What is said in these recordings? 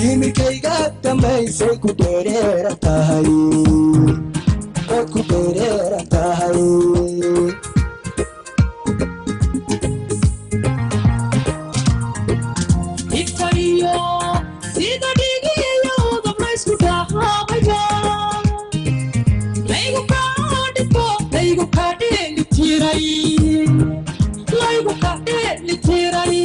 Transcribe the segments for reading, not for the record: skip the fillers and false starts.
imikayga dhammaysay ku dheereera tahay oo ku dheereera tahay iftayo sida dhigiyo dablaysku dhahaaya laygu kaadhito laygu kaadheli tiray laygu kaadheli tiray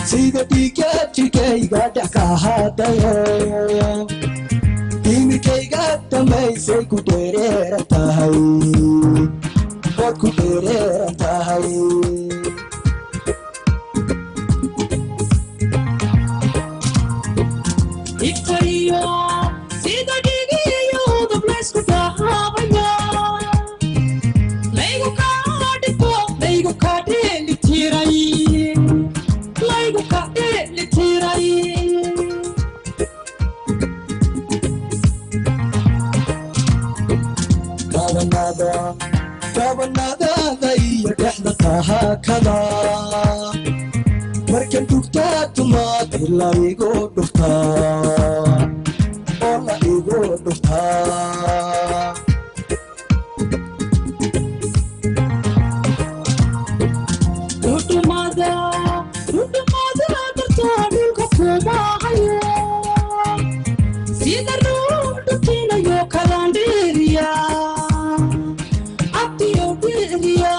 sida dhiga jirkayga dhex ka hadayo imikayga dhammaysay ku dheereera tahay ood ku dheereera tahay iftayo sida dhigiyo dablaysku dhahaaya laygu kaadhito laygu kaadheli tiray laygu kaadheli tiray gabanadaada iyo dhexda tahaakada markan dhugtaa tumaad la igu dhuftaa oo la igu dhuftaa dhudhumada dartaa dhulka kuma hayo sida ruux dhutinayo kalandhiiriya abdiyo dhiiriya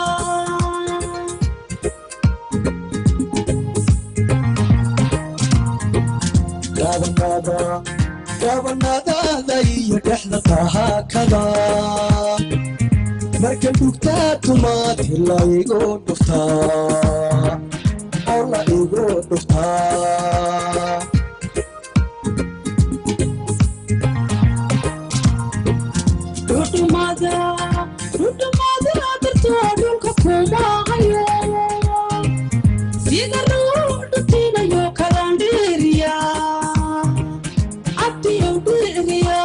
gabanadaada iyo dhexda tahaakada markan dhugtaa tumaad la igu dhuftaa oo la igu dhuftaa dhudhumada dartaa dhulka kuma hayo sida ruux dhutinayo kalandhiiriya abdiyo dhiiriya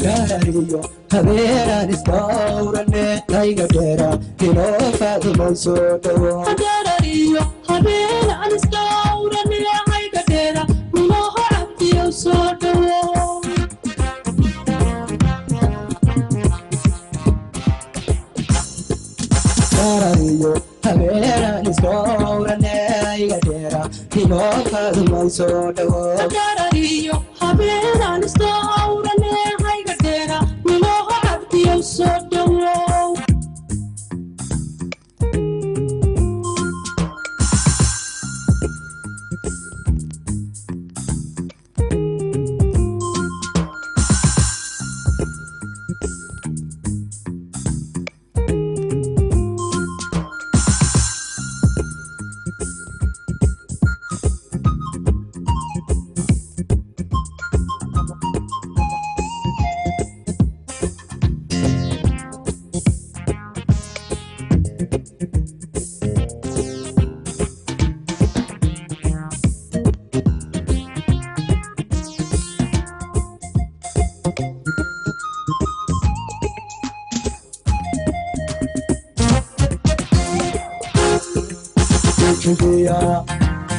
gaariyo habeenaan isdhowrane layga dheera inoo faaduman soo dhawo gaariyo habeenaan isdhowrane layga dheera inoo abdiyo soo dhawo gaariyo habeenaan isdhowrane layga dheera inoo faaduman soo dhawo gaariyo habeenaan isdhowrane layga dheera inoo abdiyo soo dhawo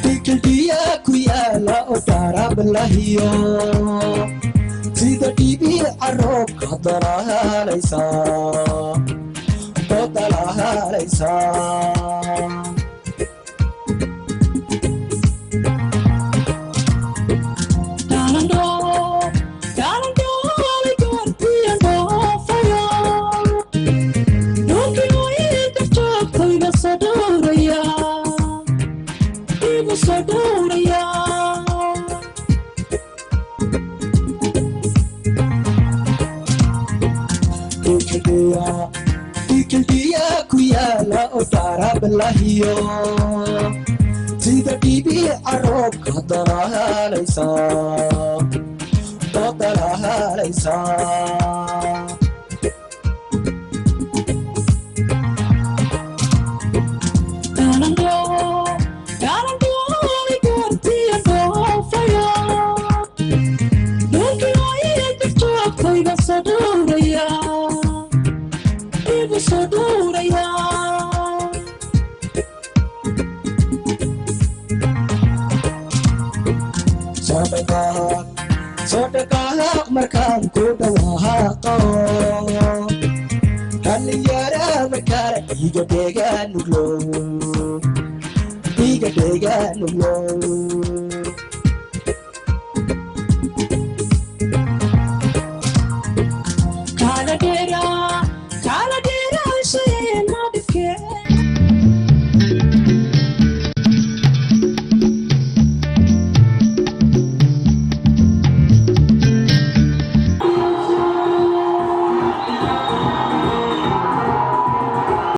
Dikildiya ku yaala oo darablahiyo sida dhibi carroobka dalahalaysa dikildiya ku yaala oo darablahiyo sida dhibi carroobka dalahalaysa Don't iga soo dhowraya igu soo dhowraya صدقاء مركان كودا وهاقو كان يارا مركان إيجا ديجا نغلو إيجا ديجا نغلو كان ديجا